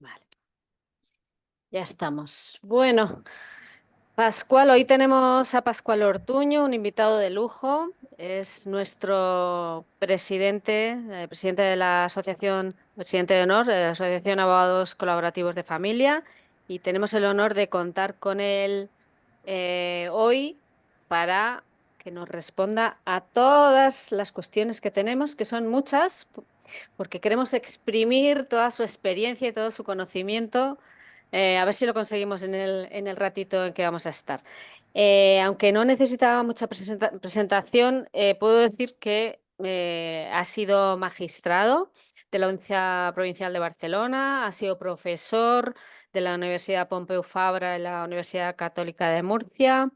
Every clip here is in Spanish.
Vale, ya estamos. Bueno, Pascual, hoy tenemos a Pascual Ortuño, un invitado de lujo. Es nuestro presidente, presidente de la asociación, presidente de honor de la Asociación de Abogados Colaborativos de Familia, y tenemos el honor de contar con él hoy para que nos responda a todas las cuestiones que tenemos, que son muchas, porque queremos exprimir toda su experiencia y todo su conocimiento, a ver si lo conseguimos en el ratito en que vamos a estar. Aunque no necesitaba mucha presentación, puedo decir que ha sido magistrado de la Audiencia Provincial de Barcelona, ha sido profesor de la Universidad Pompeu Fabra en la Universidad Católica de Murcia.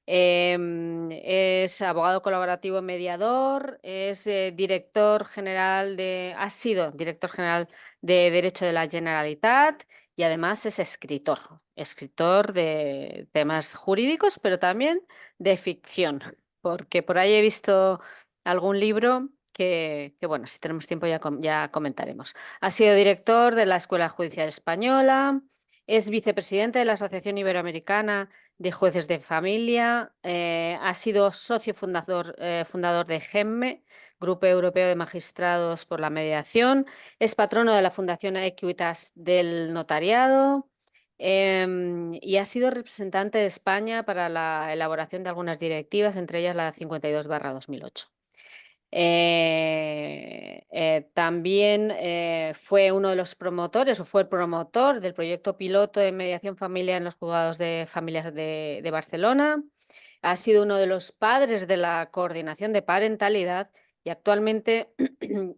Es abogado colaborativo y mediador, es director general ha sido director general de Derecho de la Generalitat y además es escritor, escritor de temas jurídicos, pero también de ficción, porque por ahí he visto algún libro que bueno, si tenemos tiempo ya comentaremos. Ha sido director de la Escuela Judicial Española, es vicepresidente de la Asociación Iberoamericana de Jueces de Familia, ha sido socio fundador de GEMME, Grupo Europeo de Magistrados por la Mediación, es patrono de la Fundación Equitas del Notariado, y ha sido representante de España para la elaboración de algunas directivas, entre ellas la 52/2008. También fue uno de los promotores, o fue el promotor del proyecto piloto de mediación familiar en los juzgados de familias de Barcelona. Ha sido uno de los padres de la coordinación de parentalidad y actualmente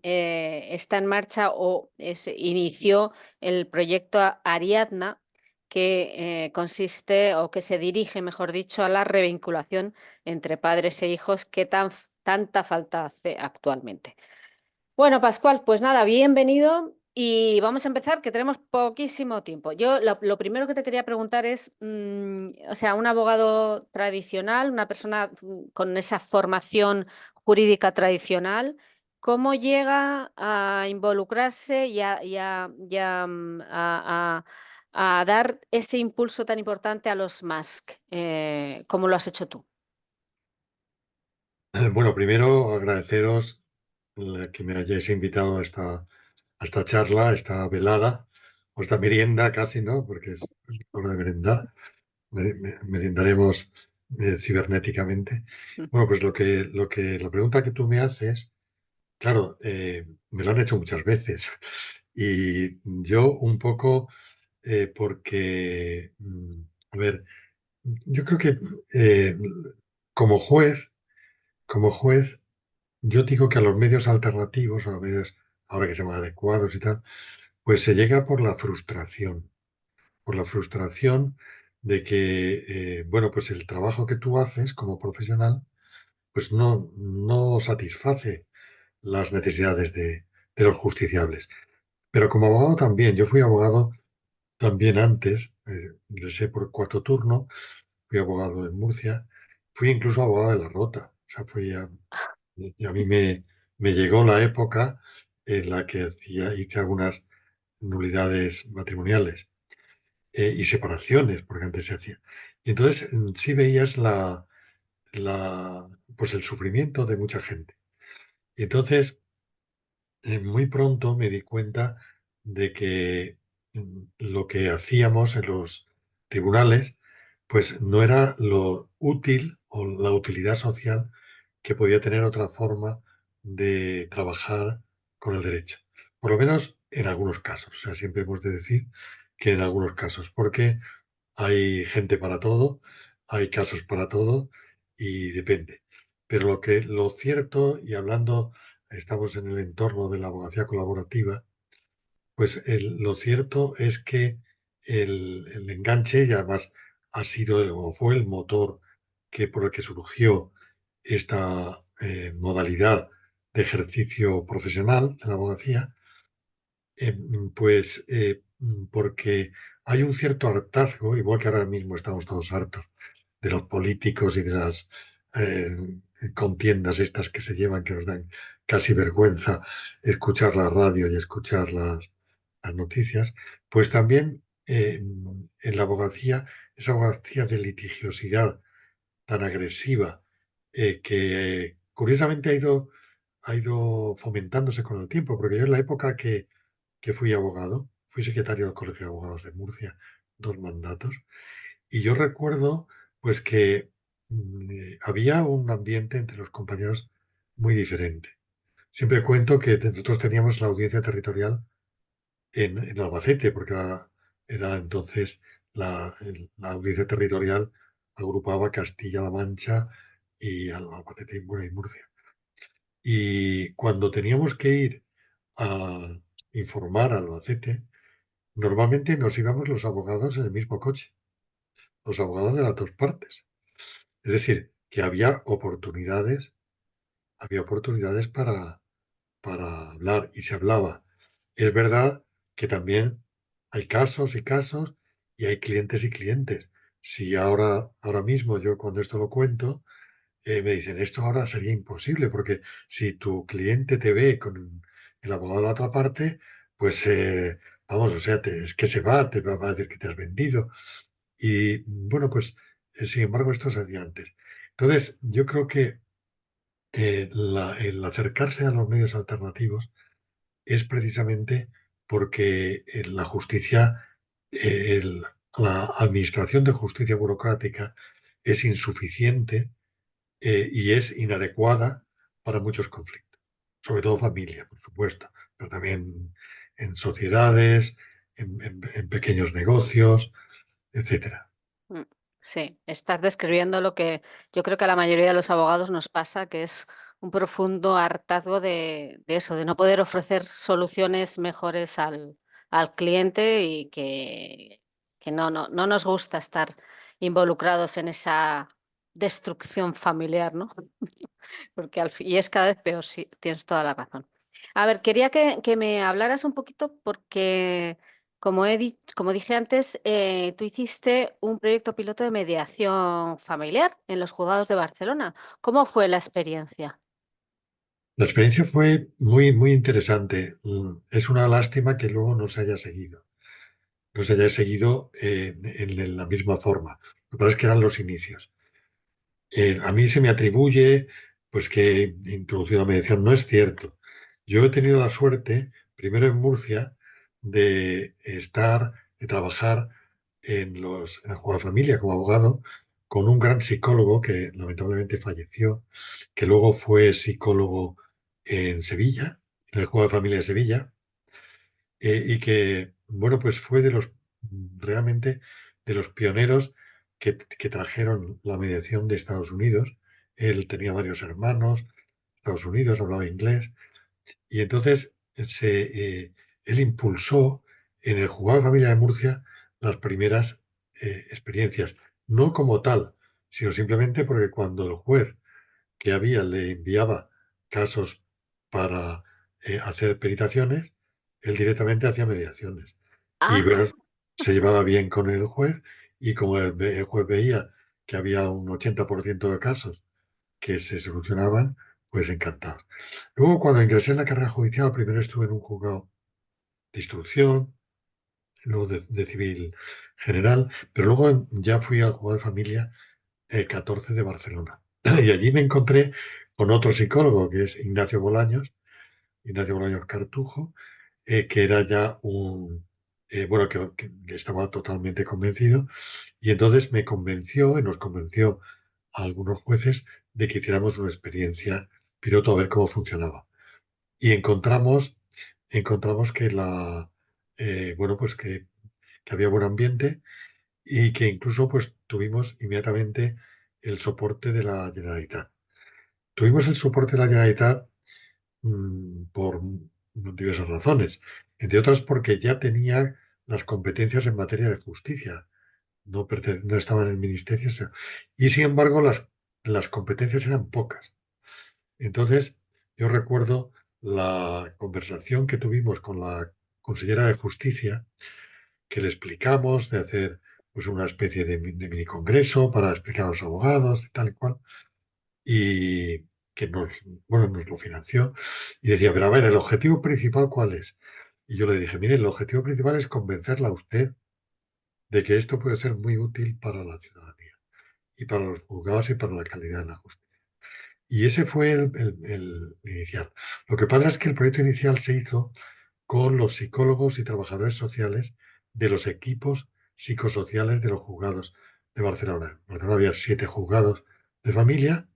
está en marcha o inició el proyecto Ariadna, que consiste o que se dirige, mejor dicho, a la revinculación entre padres e hijos que tanta falta hace actualmente. Bueno, Pascual, pues nada, bienvenido y vamos a empezar, que tenemos poquísimo tiempo. Yo lo primero que te quería preguntar es, o sea, un abogado tradicional, una persona con esa formación jurídica tradicional, ¿cómo llega a involucrarse a dar ese impulso tan importante a los MASC? ¿Cómo lo has hecho tú? Bueno, primero agradeceros que me hayáis invitado a esta charla, a esta velada, o esta merienda casi, ¿no? Porque es hora de merendar. Meriendaremos cibernéticamente. Bueno, pues la pregunta que tú me haces, claro, me lo han hecho muchas veces. Y yo un poco porque, a ver, yo creo que eh, como juez, como juez, yo digo que a los medios alternativos, a los medios ahora que se llaman adecuados y tal, pues se llega por la frustración de que, bueno, pues el trabajo que tú haces como profesional, pues no satisface las necesidades de los justiciables. Pero como abogado también, yo fui abogado también antes, ingresé por cuarto turno, fui abogado en Murcia, fui incluso abogado de la Rota, o sea, y a mí me llegó la época en la que hice algunas nulidades matrimoniales y separaciones, porque antes se hacía. Y entonces sí veías pues el sufrimiento de mucha gente. Y entonces muy pronto me di cuenta de que lo que hacíamos en los tribunales, pues no era lo útil o la utilidad social que podía tener otra forma de trabajar con el derecho. Por lo menos en algunos casos. O sea, siempre hemos de decir que en algunos casos, porque hay gente para todo, hay casos para todo y depende. Pero lo cierto, y hablando, estamos en el entorno de la abogacía colaborativa, pues lo cierto es que el enganche, y además ha sido o fue el motor por el que surgió esta modalidad de ejercicio profesional de la abogacía, porque hay un cierto hartazgo, igual que ahora mismo estamos todos hartos de los políticos y de las eh, contiendas estas que se llevan, que nos dan casi vergüenza escuchar la radio y escuchar las noticias, pues también en la abogacía, esa abogacía de litigiosidad tan agresiva, que curiosamente ha ido fomentándose con el tiempo, porque yo en la época que fui abogado, fui secretario del Colegio de Abogados de Murcia, 2 mandatos, y yo recuerdo pues que había un ambiente entre los compañeros muy diferente. Siempre cuento que nosotros teníamos la audiencia territorial en Albacete, porque era entonces la audiencia territorial agrupaba Castilla-La Mancha y Albacete y bueno, y Murcia. Y cuando teníamos que ir a informar a Albacete, normalmente nos íbamos los abogados en el mismo coche, los abogados de las dos partes. Es decir, que había oportunidades para hablar y se hablaba. Es verdad que también hay casos y casos y hay clientes y clientes. Si ahora mismo yo cuando esto lo cuento, me dicen, esto ahora sería imposible, porque si tu cliente te ve con el abogado de la otra parte, pues vamos, o sea, es que se va, te va a decir que te has vendido. Y bueno, pues sin embargo esto se hacía antes. Entonces, yo creo que el acercarse a los medios alternativos es precisamente porque la justicia, la administración de justicia burocrática es insuficiente y es inadecuada para muchos conflictos, sobre todo familia, por supuesto, pero también en sociedades, en pequeños negocios, etcétera. Mm, sí, estás describiendo lo que yo creo que a la mayoría de los abogados nos pasa, que es un profundo hartazgo de eso, de no poder ofrecer soluciones mejores al cliente y que no nos gusta estar involucrados en esa destrucción familiar, ¿no? Porque y es cada vez peor, sí, tienes toda la razón. A ver, quería que me hablaras un poquito porque, como dije antes, tú hiciste un proyecto piloto de mediación familiar en los juzgados de Barcelona. ¿Cómo fue la experiencia? La experiencia fue muy, muy interesante. Es una lástima que luego no se haya seguido en la misma forma. Lo que pasa es que eran los inicios. A mí se me atribuye pues que he introducido la mediación. No es cierto. Yo he tenido la suerte, primero en Murcia, de trabajar en el Juzgado de Familia como abogado con un gran psicólogo que lamentablemente falleció, que luego fue psicólogo en Sevilla, en el Juzgado de Familia de Sevilla, y que, bueno, pues fue realmente de los pioneros que trajeron la mediación de Estados Unidos. Él tenía varios hermanos, Estados Unidos, hablaba inglés, y entonces él impulsó en el Juzgado de Familia de Murcia las primeras experiencias, no como tal, sino simplemente porque cuando el juez que había le enviaba casos para hacer peritaciones, él directamente hacía mediaciones. Y Ah, ver, se llevaba bien con el juez y como el juez veía que había un 80% de casos que se solucionaban, pues encantado. Luego, cuando ingresé en la carrera judicial, primero estuve en un juzgado de instrucción, luego de civil general, pero luego ya fui al juzgado de familia 14 de Barcelona. Y allí me encontré con otro psicólogo, que es Ignacio Bolaños Cartujo, que era ya bueno, que estaba totalmente convencido. Y entonces me convenció y nos convenció a algunos jueces de que hiciéramos una experiencia piloto a ver cómo funcionaba. Y encontramos que bueno, pues que había buen ambiente y que incluso pues tuvimos inmediatamente el soporte de la Generalitat. Tuvimos el soporte de la Generalitat por diversas razones, entre otras porque ya tenía las competencias en materia de justicia, no estaba en el ministerio, y sin embargo las competencias eran pocas. Entonces, yo recuerdo la conversación que tuvimos con la consellera de Justicia, que le explicamos de hacer pues una especie de mini congreso para explicar a los abogados y tal y cual, y que bueno, nos lo financió, y decía, pero a ver, ¿el objetivo principal cuál es? Y yo le dije, mire, el objetivo principal es convencerla a usted de que esto puede ser muy útil para la ciudadanía y para los juzgados y para la calidad de la justicia. Y ese fue el inicial. Lo que pasa es que el proyecto inicial se hizo con los psicólogos y trabajadores sociales de los equipos psicosociales de los juzgados de Barcelona. En Barcelona había 7 juzgados de familia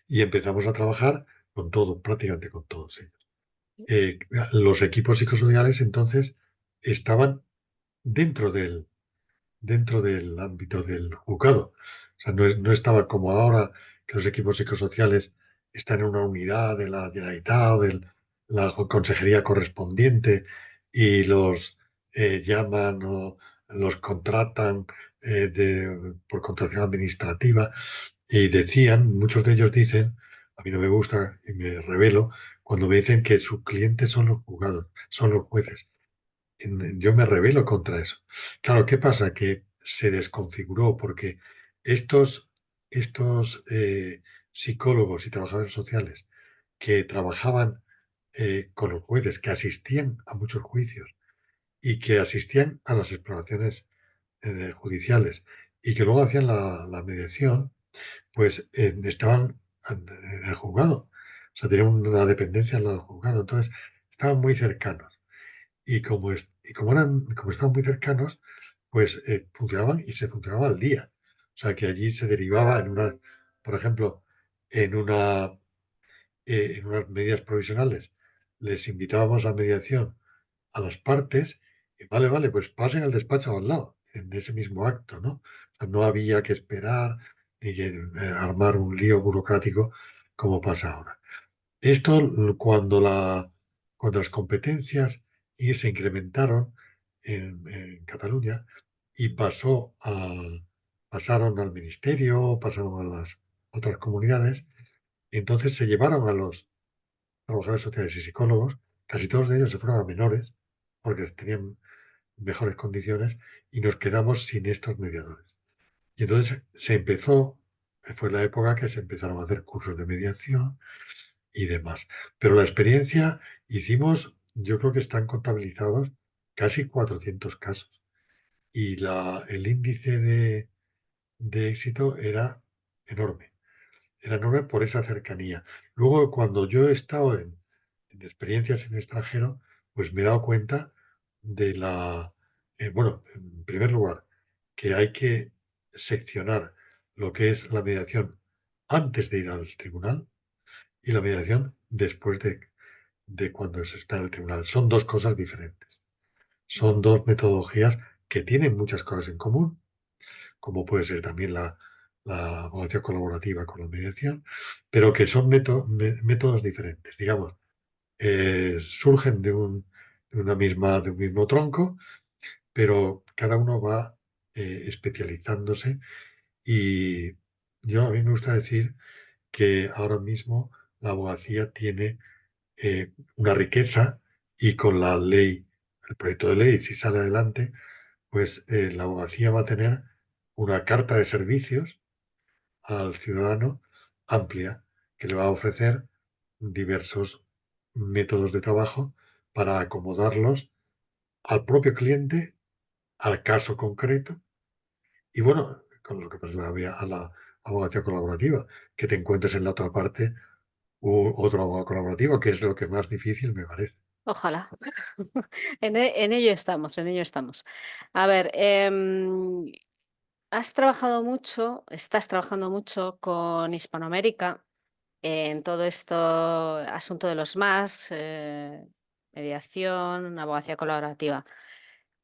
y empezamos a trabajar con todo, prácticamente con todos ellos. Eh, los equipos psicosociales entonces estaban dentro del ámbito del juzgado. O sea, no estaba como ahora que los equipos psicosociales están en una unidad de la Generalitat o de la consejería correspondiente y los llaman o los contratan por contratación administrativa y decían, muchos de ellos dicen, a mí no me gusta y me revelo, cuando me dicen que sus clientes son los juzgados, son los jueces. Yo me rebelo contra eso. Claro, ¿qué pasa? Que se desconfiguró porque estos psicólogos y trabajadores sociales que trabajaban con los jueces, que asistían a muchos juicios y que asistían a las exploraciones judiciales y que luego hacían la mediación, pues estaban en el juzgado. O sea, tenían una dependencia al lado del juzgado. Entonces, estaban muy cercanos. Como estaban muy cercanos, pues funcionaban y se funcionaba al día. O sea que allí se derivaba por ejemplo, en en unas medidas provisionales, les invitábamos a mediación a las partes y vale, pues pasen al despacho al lado, en ese mismo acto, ¿no? O sea, no había que esperar ni que armar un lío burocrático como pasa ahora. Esto cuando las competencias y se incrementaron en Cataluña y pasaron al ministerio, pasaron a las otras comunidades, entonces se llevaron a los trabajadores sociales y psicólogos, casi todos de ellos se fueron a menores porque tenían mejores condiciones y nos quedamos sin estos mediadores. Y entonces fue la época que se empezaron a hacer cursos de mediación y demás. Pero la experiencia hicimos, yo creo que están contabilizados casi 400 casos y el índice de éxito enorme, era enorme por esa cercanía. Luego, cuando yo he estado en experiencias en el extranjero, pues me he dado cuenta bueno, en primer lugar, que hay que seccionar lo que es la mediación antes de ir al tribunal y la mediación después de cuando se está en el tribunal. Son dos cosas diferentes. Son dos metodologías que tienen muchas cosas en común, como puede ser también la abogacía colaborativa con la mediación, pero que son métodos diferentes. Digamos, surgen de un mismo tronco, pero cada uno va especializándose y a mí me gusta decir que ahora mismo la abogacía tiene una riqueza y con la ley, el proyecto de ley, si sale adelante, pues la abogacía va a tener una carta de servicios al ciudadano amplia que le va a ofrecer diversos métodos de trabajo para acomodarlos al propio cliente, al caso concreto y bueno, con lo que pasa a la abogacía colaborativa, que te encuentres en la otra parte otro abogado colaborativo, que es lo que más difícil me parece. Ojalá. En ello estamos, en ello estamos. A ver, has trabajado mucho, estás trabajando mucho con Hispanoamérica en todo esto, asunto de los MAS, mediación, abogacía colaborativa.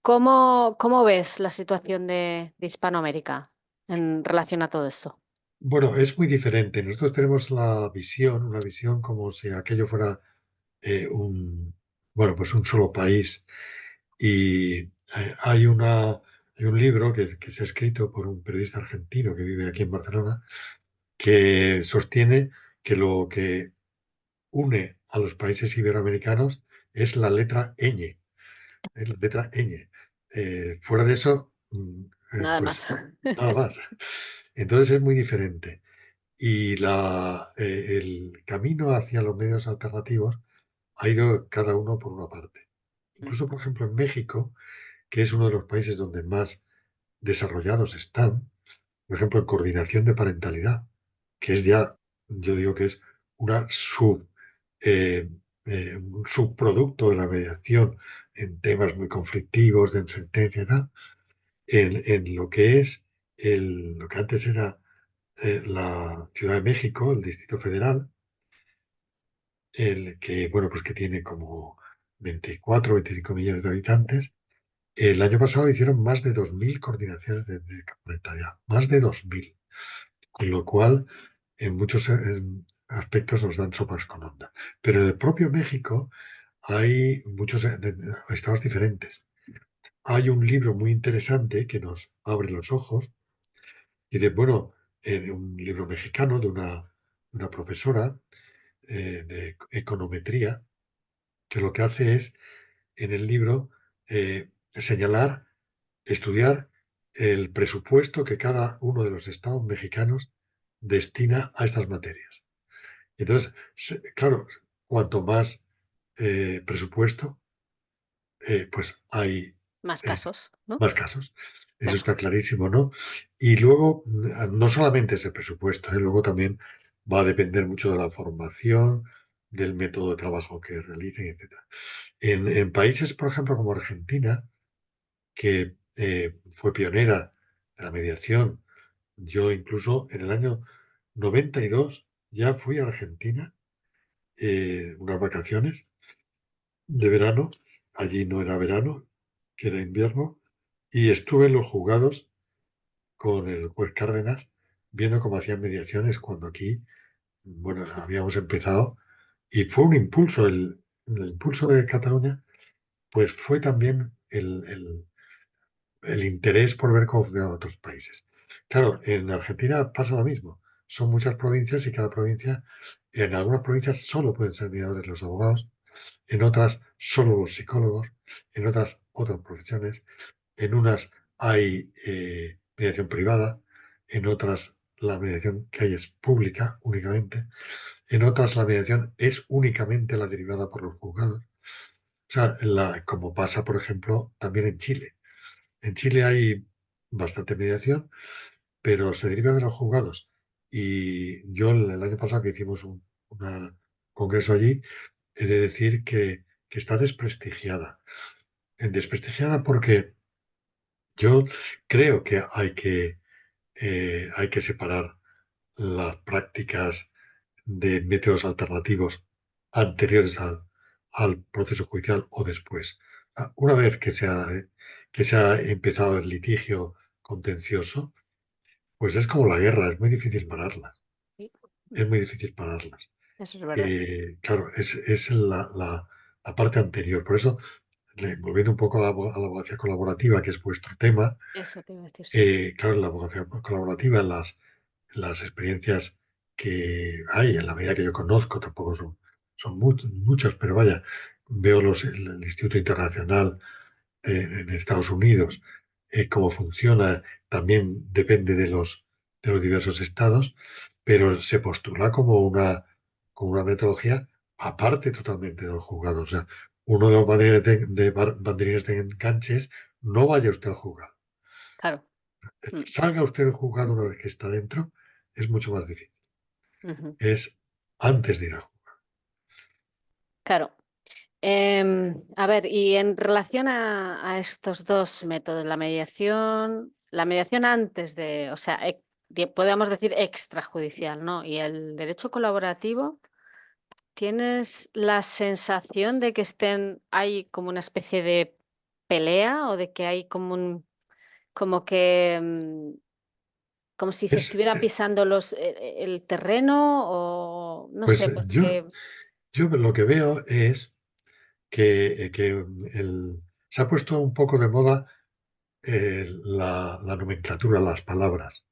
¿Cómo ves la situación de Hispanoamérica en relación a todo esto? Bueno, es muy diferente. Nosotros tenemos una visión como si aquello fuera bueno, pues un solo país. Y hay un libro que se ha escrito por un periodista argentino que vive aquí en Barcelona, que sostiene que lo que une a los países iberoamericanos es la letra ñ, es la letra ñ. Fuera de eso, Nada más. pues nada más. Entonces es muy diferente. Y el camino hacia los medios alternativos ha ido cada uno por una parte. incluso por ejemplo en México, que es uno de los países donde más desarrollados están, por ejemplo en coordinación de parentalidad, que es ya, yo digo que es una eh, un subproducto de la mediación en temas muy conflictivos, de sentencia y tal, en lo que es lo que antes era la Ciudad de México, el Distrito Federal, el que, bueno, pues que tiene como 24 o 25 millones de habitantes. El año pasado hicieron más de 2.000 coordinaciones de parentalidad, más de 2.000, con lo cual en muchos aspectos nos dan sopas con onda. Pero en el propio México hay muchos estados diferentes. Hay un libro muy interesante que nos abre los ojos y de, bueno, un libro mexicano de una profesora de econometría, que lo que hace es, en el libro, señalar, estudiar el presupuesto que cada uno de los estados mexicanos destina a estas materias. Entonces, claro, cuanto más presupuesto, pues hay Más eh, casos, ¿no? más casos. Eso Claro. está clarísimo, ¿no? Y luego, no solamente es el presupuesto, luego también va a depender mucho de la formación, del método de trabajo que realicen, etcétera. En países, por ejemplo, como Argentina, que fue pionera de la mediación, yo incluso en el año 92 ya fui a Argentina unas vacaciones de verano, allí no era verano, que era invierno, y estuve en los juzgados con el juez Cárdenas viendo cómo hacían mediaciones cuando aquí, bueno, habíamos empezado y fue un impulso, el impulso de Cataluña, pues fue también el interés por ver cómo funcionan otros países. Claro, en Argentina pasa lo mismo. Son muchas provincias y cada provincia, en algunas provincias solo pueden ser mediadores los abogados, en otras solo los psicólogos, en otras profesiones, en unas hay mediación privada, en otras la mediación que hay es pública únicamente, en otras la mediación es únicamente la derivada por los juzgados. O sea, como pasa, por ejemplo, también en Chile. En Chile hay bastante mediación, pero se deriva de los juzgados. Y yo el año pasado que hicimos un congreso allí, he de decir que está desprestigiada. Desprestigiada porque yo creo que hay que separar las prácticas de métodos alternativos anteriores al proceso judicial o después. Una vez que se ha empezado el litigio contencioso, pues es como la guerra, es muy difícil pararlas, Sí. es muy difícil pararlas. Eso es verdad. Claro, es la parte anterior. Por eso, volviendo un poco a la abogacía colaborativa, que es vuestro tema, Eso te iba a decir, sí. claro, en la abogacía colaborativa, las experiencias que hay, en la medida que yo conozco, tampoco son muchas, pero vaya, veo el Instituto Internacional en Estados Unidos, cómo funciona, también depende de los diversos estados, pero se postula como una metodología aparte totalmente de los juzgados. O sea, uno de los banderines de enganche es no vaya usted al juzgado. Claro. Mm, Salga usted del juzgado una vez que está dentro, es mucho más difícil. ujú. Es antes de ir al juzgado. Claro. A ver, y en relación a estos dos métodos, la mediación antes de, o sea, podríamos decir extrajudicial, ¿no? Y el derecho colaborativo, ¿tienes la sensación de que hay como una especie de pelea o de que hay como que, como si se Es, estuviera pisando el terreno o no pues sé, porque, yo lo que veo es que se ha puesto un poco de moda la nomenclatura, las palabras.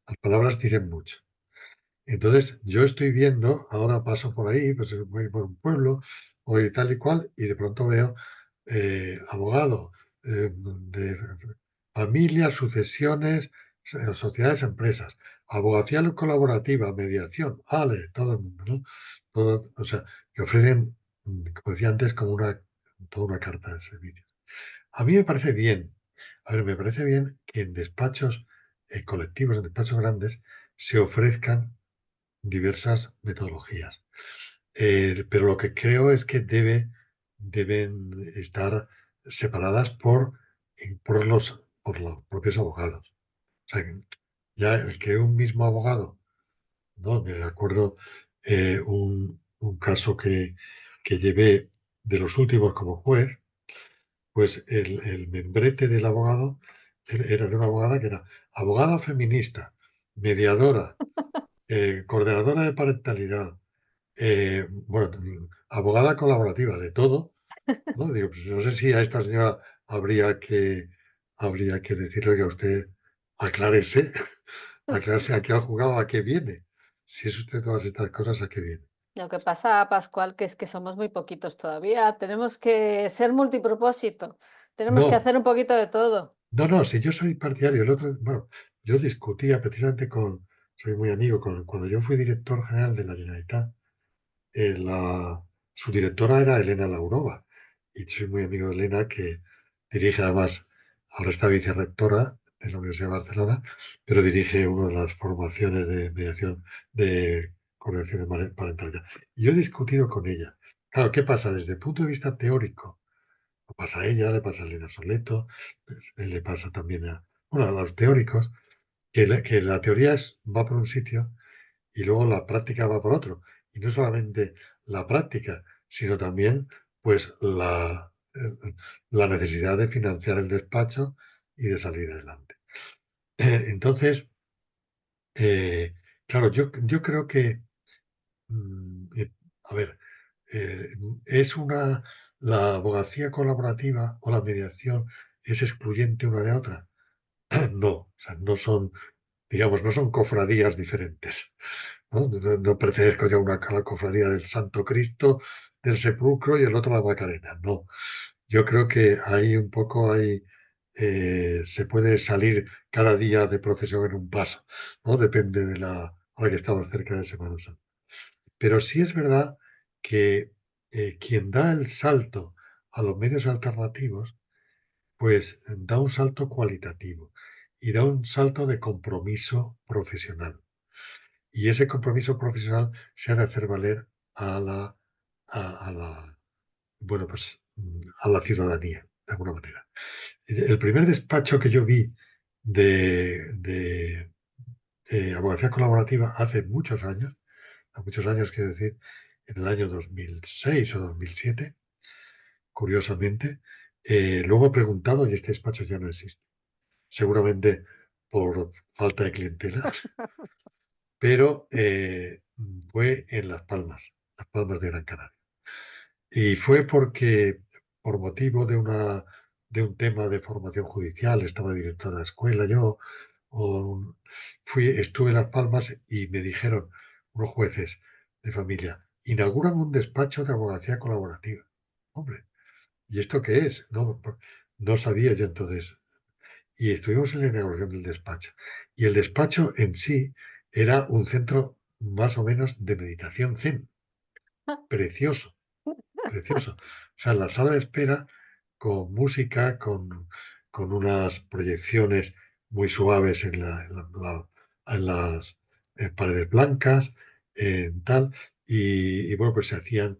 Las palabras dicen mucho. Entonces, yo estoy viendo, ahora paso por ahí, pues voy por un pueblo, voy tal y cual, y de pronto veo abogado de familias, sucesiones, sociedades, empresas, abogacía colaborativa, mediación, vale, todo el mundo, ¿no? Todo, o sea, que ofrecen, como decía antes, como una toda una carta de servicio. A mí me parece bien, a ver, me parece bien que en despachos colectivos, en despachos grandes, se ofrezcan diversas metodologías. Pero lo que creo es que deben estar separadas por los propios abogados. O sea, ya el que un mismo abogado, ¿no? Me acuerdo un caso que llevé de los últimos como juez, pues el membrete del abogado era de una abogada que era abogada feminista, mediadora, coordinadora de parentalidad, bueno, abogada colaborativa, de todo, ¿no? Digo, pues no sé si a esta señora habría que decirle que a usted aclárese, aclárese a qué ha jugado, a qué viene. Si es usted todas estas cosas, ¿a qué viene? Lo que pasa, Pascual, que es que somos muy poquitos todavía. Tenemos que ser multipropósito. Tenemos que No, hacer un poquito de todo. no, no, si yo soy partidario, el otro, bueno, yo discutía precisamente soy muy amigo cuando yo fui director general de la Generalitat, su directora era Elena Laurova, y soy muy amigo de Elena, que dirige además, ahora está vicerrectora de la Universidad de Barcelona, pero dirige una de las formaciones de mediación de coordinación de parentalidad. Y yo he discutido con ella. Claro, ¿qué pasa? Desde el punto de vista teórico, le pasa a ella, le pasa a Elena Soleto, le pasa también bueno, a los teóricos, que la teoría va por un sitio y luego la práctica va por otro. Y no solamente la práctica, sino también pues la necesidad de financiar el despacho y de salir adelante. Entonces, eh, claro, yo creo que, a ver, eh, es la abogacía colaborativa o la mediación es excluyente una de otra. No, o sea, no son, digamos, no son cofradías diferentes. ¿No? No pertenezco yo a a la cofradía del Santo Cristo, del Sepulcro y el otro a la Macarena. No, yo creo que ahí un poco se puede salir cada día de procesión en un paso, ¿no? Depende ahora que estamos cerca de Semana Santa. Pero sí es verdad que quien da el salto a los medios alternativos, pues da un salto cualitativo y da un salto de compromiso profesional. Y ese compromiso profesional se ha de hacer valer a a la, bueno, pues, a la ciudadanía, de alguna manera. El primer despacho que yo vi de abogacía colaborativa hace muchos años, quiero decir, en el año 2006 o 2007, curiosamente, luego he preguntado y este despacho ya no existe. Seguramente por falta de clientela, pero fue en Las Palmas de Gran Canaria. Y fue porque, por motivo de un tema de formación judicial, estaba director de la escuela yo, estuve en Las Palmas y me dijeron unos jueces de familia, inauguran un despacho de abogacía colaborativa. Hombre, ¿y esto qué es? No, no sabía yo entonces. Y estuvimos en la inauguración del despacho. Y el despacho en sí era un centro más o menos de meditación zen, precioso, precioso. O sea, la sala de espera con música, con unas proyecciones muy suaves en las paredes blancas, tal, y bueno, pues se hacían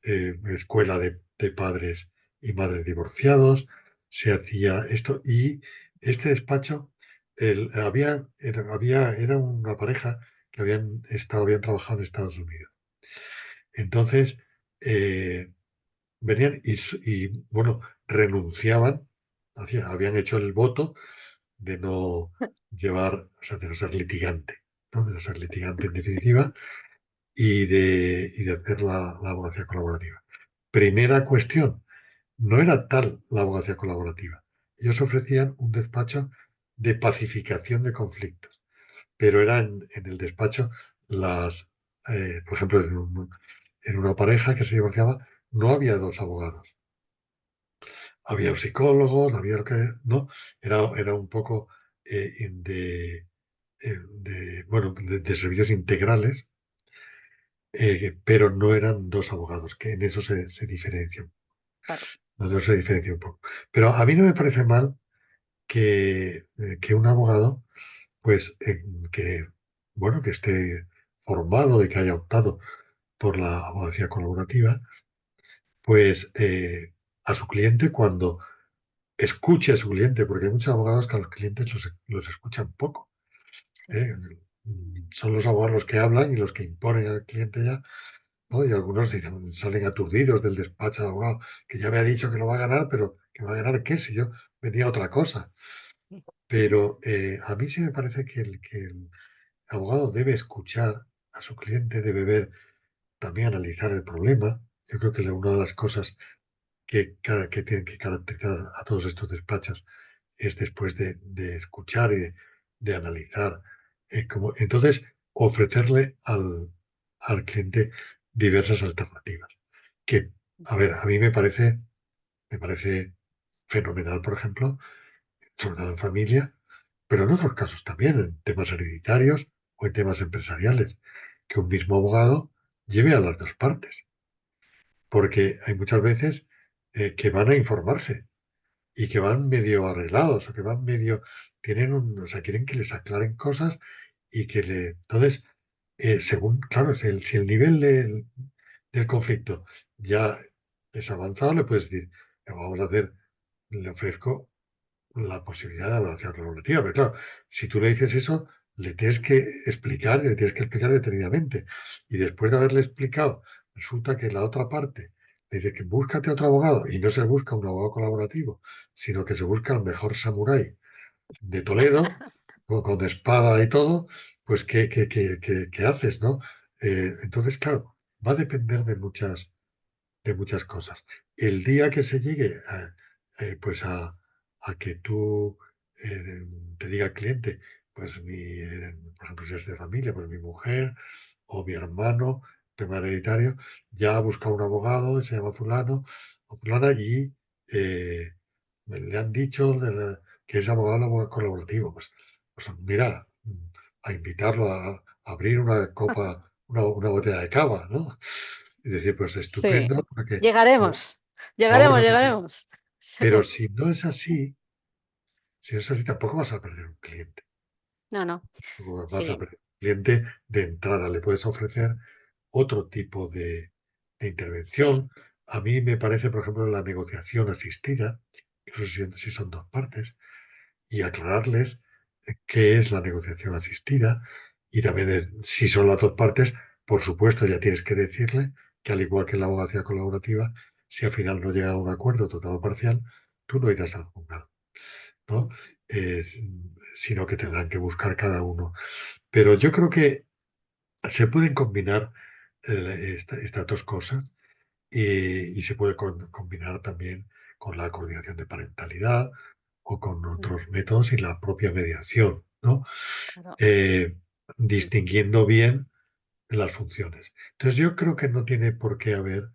escuela de padres y madres divorciados, se hacía esto, y este despacho, era una pareja que habían trabajado en Estados Unidos. Entonces, eh, venían bueno, renunciaban, habían hecho el voto de no o sea, de no ser litigante, ¿no? De no ser litigante en definitiva y de hacer la abogacía colaborativa. Primera cuestión, no era tal la abogacía colaborativa. Ellos ofrecían un despacho de pacificación de conflictos, pero era en el despacho por ejemplo, en una pareja que se divorciaba, no había dos abogados. Había psicólogos, había lo que, ¿no? Era un poco bueno, de servicios integrales, pero no eran dos abogados, que en eso se diferencia. Claro. En eso se diferencia un poco. Pero a mí no me parece mal que un abogado, pues, bueno, que esté formado y que haya optado por la abogacía colaborativa, pues a su cliente cuando escuche a su cliente, porque hay muchos abogados que a los clientes los escuchan poco. Sí. ¿Eh? Son los abogados los que hablan y los que imponen al cliente ya, ¿no? Y algunos salen aturdidos del despacho del abogado, que ya me ha dicho que lo va a ganar, pero ¿que va a ganar qué? Si yo venía a otra cosa. Pero a mí sí me parece que el abogado debe escuchar a su cliente, debe ver, también analizar el problema. Yo creo que una de las cosas que tienen que caracterizar a todos estos despachos es después de escuchar y de analizar. Entonces, ofrecerle al cliente diversas alternativas. Que, a ver, a mí me parece fenomenal, por ejemplo, sobre todo en familia, pero en otros casos también, en temas hereditarios o en temas empresariales, que un mismo abogado lleve a las dos partes, porque hay muchas veces que van a informarse y que van medio arreglados o que van medio, o sea, quieren que les aclaren cosas y entonces, según, claro, si el nivel del conflicto ya es avanzado, le puedes decir, vamos a hacer, le ofrezco la posibilidad de evaluación colaborativa. Pero claro, si tú le dices eso, le tienes que explicar, y le tienes que explicar detenidamente. Y después de haberle explicado, resulta que la otra parte le dice que búscate otro abogado y no se busca un abogado colaborativo, sino que se busca el mejor samurái de Toledo, con espada y todo, pues ¿qué haces, no? Entonces, claro, va a depender de muchas cosas. El día que se llegue pues a que tú te diga el cliente, pues por ejemplo, si es de familia, pues mi mujer o mi hermano, tema hereditario, ya ha buscado un abogado, se llama fulano o fulana y le han dicho que es abogado colaborativo. Pues mira, a invitarlo a abrir una copa, una botella de cava, ¿no? Y decir, pues Sí. estupendo, porque Llegaremos. vamos Llegaremos, a tener. llegaremos. Pero Seguro. si no es así, tampoco vas a perder un cliente. No, no. Tampoco vas a Sí, perder un cliente de entrada. Le puedes ofrecer otro tipo de sí, intervención. A mí me parece, por ejemplo, la negociación asistida, eso si son dos partes, y aclararles qué es la negociación asistida. Y también, si son las dos partes, por supuesto, ya tienes que decirle que al igual que en la abogacía colaborativa, si al final no llega a un acuerdo total o parcial, tú no irás al juzgado, ¿no? Eh, Sino que tendrán que buscar cada uno. Pero yo creo que se pueden combinar estas dos cosas y se puede combinar también con la coordinación de parentalidad o con otros métodos y la propia mediación, ¿no? claro. Eh, Distinguiendo bien las funciones. Entonces yo creo que no tiene por qué haber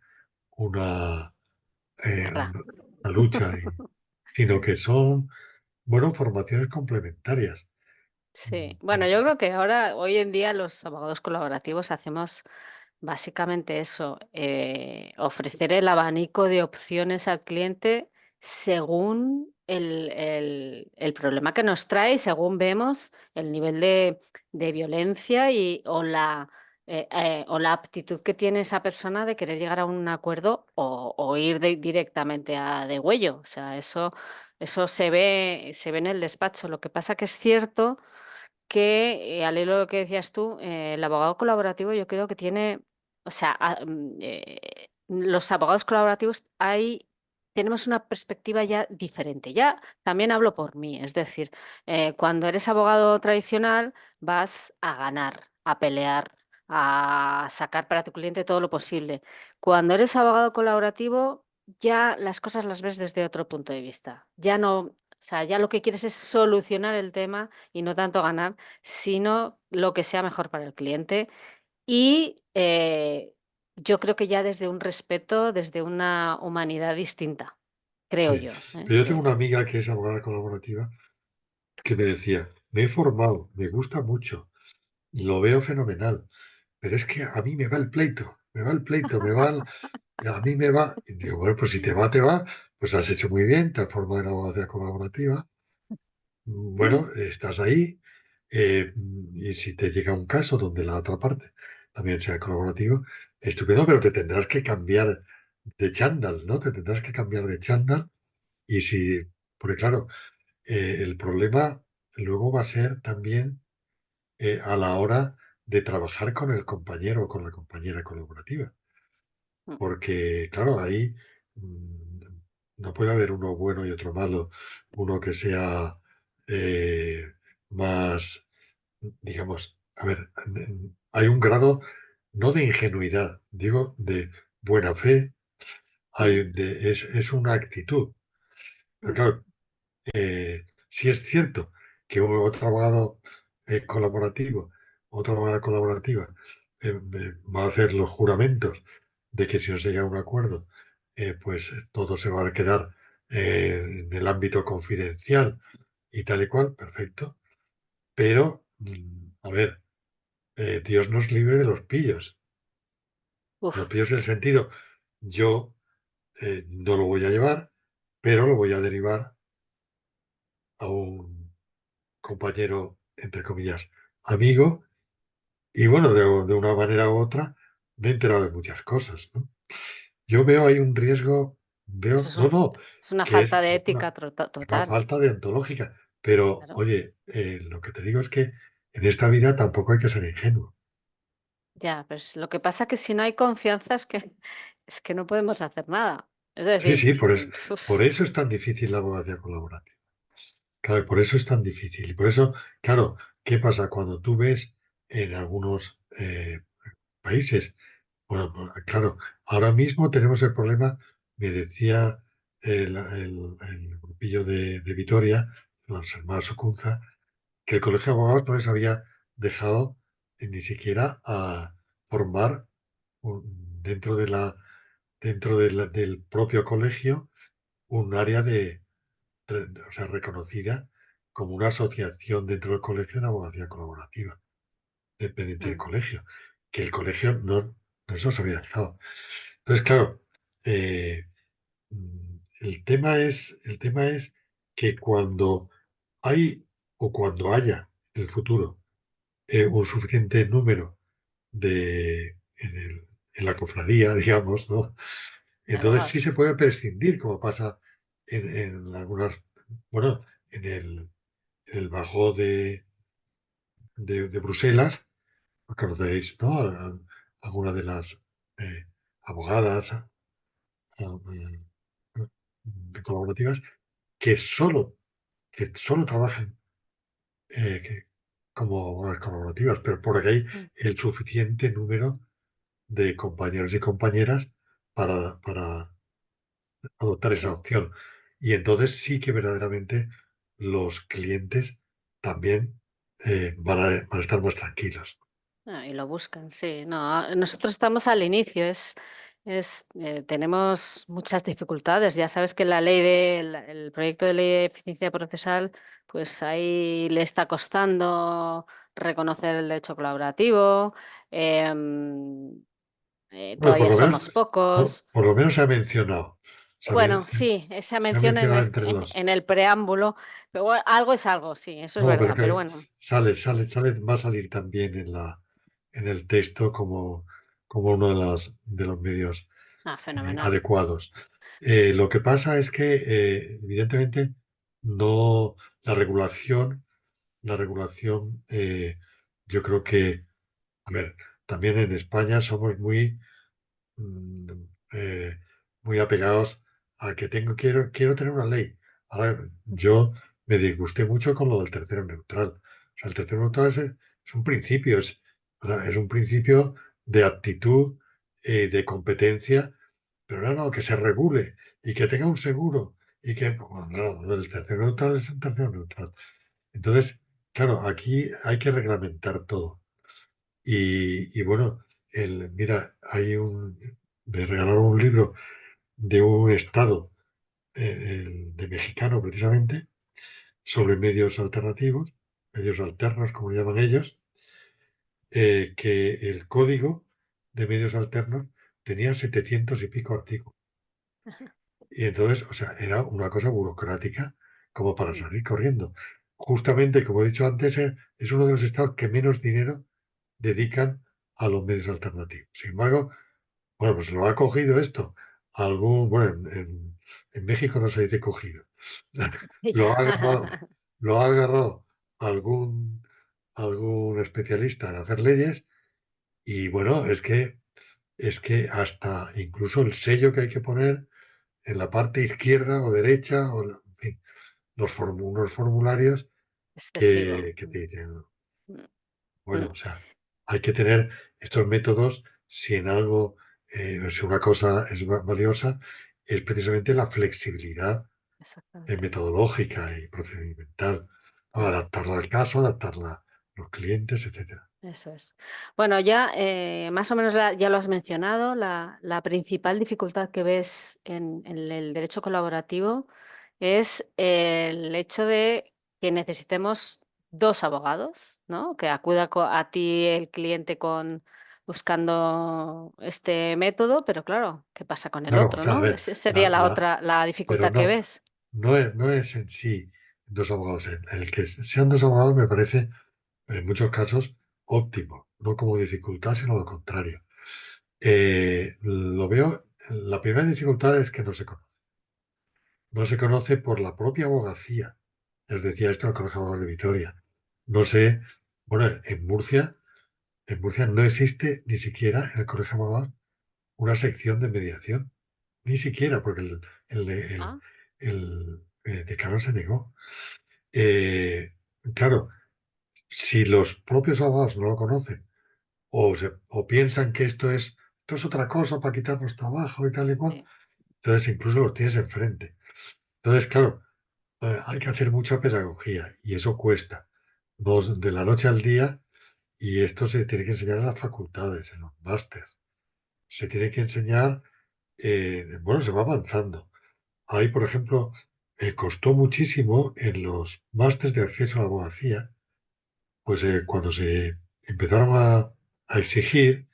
una, eh, Guerra. una, una lucha, sino que son, bueno, formaciones complementarias. Sí. Bueno, yo creo que ahora, hoy en día, los abogados colaborativos hacemos básicamente eso, ofrecer el abanico de opciones al cliente según el problema que nos trae y según vemos el nivel de violencia o la aptitud que tiene esa persona de querer llegar a un acuerdo o ir directamente a degüello. O sea, eso se ve en el despacho. Lo que pasa que es cierto que, al hilo de lo que decías tú, el abogado colaborativo yo creo que tiene, o sea, los abogados colaborativos tenemos una perspectiva ya diferente. Ya también hablo por mí, es decir, cuando eres abogado tradicional vas a ganar, a pelear, a sacar para tu cliente todo lo posible. Cuando eres abogado colaborativo, ya las cosas las ves desde otro punto de vista. Ya no, o sea, ya lo que quieres es solucionar el tema y no tanto ganar, sino lo que sea mejor para el cliente. Y yo creo que ya desde un respeto, desde una humanidad distinta, creo Sí. yo, Pero yo creo tengo yo. una amiga que es abogada colaborativa que me decía, me he formado, me gusta mucho, lo veo fenomenal, pero es que a mí me va el pleito, me va el pleito, a mí me va. Y digo, bueno, pues si te va, pues has hecho muy bien, te has formado en abogacía colaborativa. Bueno, estás ahí, y si te llega un caso donde la otra parte también sea colaborativo, estupendo, pero te tendrás que cambiar de chándal, ¿no? Te tendrás que cambiar de chándal y si, porque claro, el problema luego va a ser también a la hora de trabajar con el compañero o con la compañera colaborativa. Porque, claro, ahí mm, no puede haber uno bueno y otro malo, uno que sea eh, más, digamos, a ver, hay un grado no de ingenuidad, digo de buena fe, es una actitud. Pero claro, sí es cierto que otro abogado colaborativo, otra abogada colaborativa, va a hacer los juramentos de que si no se llega a un acuerdo, pues todo se va a quedar en el ámbito confidencial y tal y cual, perfecto. Pero, a ver, Dios nos libre de los Uf, pillos en el sentido, yo no lo voy a llevar, pero lo voy a derivar a un compañero, entre comillas, amigo, y bueno, de una manera u otra me he enterado de muchas cosas, ¿no? Yo veo ahí un riesgo, eso veo, no, no, es una que falta es de ética una total. falta deontológica, pero Claro. oye, lo que te digo es que en esta vida tampoco hay que ser ingenuo. Ya, pues lo que pasa es que si no hay confianza es que no podemos hacer nada. Es Sí, decir, sí, por eso es tan difícil la abogacía colaborativa. Claro, por eso es tan difícil. Y por eso, claro, ¿qué pasa cuando tú ves en algunos países? Bueno, pues, claro, ahora mismo tenemos el problema, me decía el grupillo de Vitoria, los hermanos Sucunza, que el Colegio de Abogados no les había dejado ni siquiera a formar dentro del propio colegio un área o sea, reconocida como una asociación dentro del colegio de abogacía colaborativa, dependiente del mm, colegio, que el colegio no se los había dejado. Entonces, claro, eh, el tema es que cuando hay o cuando haya en el futuro un suficiente número en la cofradía, digamos, ¿no? de Entonces sí se abogados. puede prescindir, como pasa en algunas, bueno, en el Bajo de Bruselas, pues conoceréis, ¿no? Algunas de las abogadas colaborativas que solo, que solo trabajan como abogadas colaborativas, pero porque hay Mm, el suficiente número de compañeros y compañeras para adoptar esa sí. opción. Y entonces sí que verdaderamente los clientes también van a estar más tranquilos. Ah, y lo buscan, sí. No, nosotros estamos al inicio, tenemos muchas dificultades. Ya sabes que el proyecto de ley de eficiencia procesal, pues ahí le está costando reconocer el derecho colaborativo. em, Bueno, todavía somos pocos. por lo menos se ha mencionado. Bueno, sí, esa Se ha mención mencionado entre los... en el preámbulo, pero bueno, algo es algo, sí, eso es No, pero verdad, pero que bueno, va a salir también en el texto como uno de los medios fenomenal. adecuados. Lo que pasa es que, evidentemente, no la regulación, la regulación, yo creo que, a ver, también en España somos mm, eh, muy apegados a que quiero tener una ley. Ahora, yo me disgusté mucho con lo del tercero neutral. O sea, el tercero neutral es un principio, es un principio de aptitud, de competencia, pero no, que se regule y que tenga un seguro y que, bueno, no, el tercero neutral es un tercero neutral. Entonces, claro, aquí hay que reglamentar todo. Y bueno, mira, me regalaron un libro de un estado, de mexicano precisamente, sobre medios alternativos, medios alternos, como llaman ellos, que el código de medios alternos tenía 700 y pico artículos. Y entonces, o sea, era una cosa burocrática como para Mm. salir corriendo. Justamente, como he dicho antes, es uno de los estados que menos dinero dedican a los medios alternativos. Sin embargo, bueno, pues lo ha cogido esto. Bueno, en México no se dice cogido. Lo ha agarrado, lo ha agarrado algún, algún especialista en hacer leyes y bueno, es que hasta incluso el sello que hay que poner en la parte izquierda o derecha, en fin, unos formularios Excesivo. que te dicen, Mm, bueno, mm, o sea, hay que tener estos métodos si en algo, si una cosa es valiosa, es precisamente la flexibilidad exactamente. metodológica y procedimental, ¿no? Mm. Adaptarla al caso, adaptarla a los clientes, etcétera. Eso es. Bueno, ya más o menos ya lo has mencionado, la principal dificultad que ves en el derecho colaborativo es el hecho de que necesitemos dos abogados, ¿no? Que acuda a ti el cliente buscando este método, pero claro, ¿qué pasa con el Claro, o otro, sea, a no? ver, Esa sería la otra, la pero dificultad que no, ves. no es en sí dos abogados. El que sean dos abogados me parece en muchos casos óptimo, no como dificultad, sino lo contrario. Lo veo, la primera dificultad es que no se conoce. No se conoce por la propia abogacía. Les decía esto al Colegio de Abogados de Vitoria. No sé, bueno, en Murcia no existe ni siquiera en el Colegio de Abogados una sección de mediación. Ni siquiera, porque Ah, el decano se negó. Eh, claro, si los propios abogados no lo conocen o piensan que esto es otra cosa para quitarnos trabajo y tal y cual, sí. entonces incluso los tienes enfrente. Entonces, claro, hay que hacer mucha pedagogía y eso cuesta. De la noche al día, y esto se tiene que enseñar en las facultades, en los másters. Se tiene que enseñar, bueno, se va avanzando. Ahí, por ejemplo, costó muchísimo en los másters de acceso a la abogacía, pues cuando se empezaron a exigir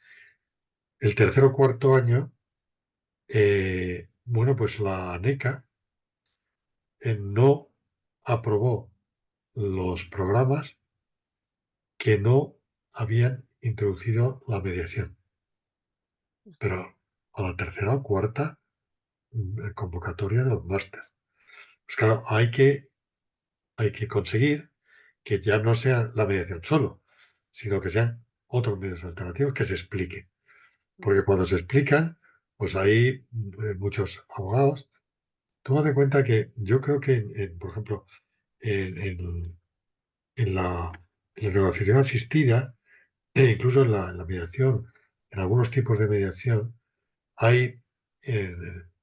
el tercer o cuarto año, bueno, pues la ANECA no aprobó los programas que no habían introducido la mediación. Pero a la tercera o cuarta convocatoria de los másters. Pues claro, hay que conseguir que ya no sea la mediación solo, sino que sean otros medios alternativos que se expliquen. Porque cuando se explican, pues hay muchos abogados. Tú das de cuenta que yo creo que, por ejemplo, en, en- en la negociación asistida, e incluso en la mediación, en algunos tipos de mediación, hay,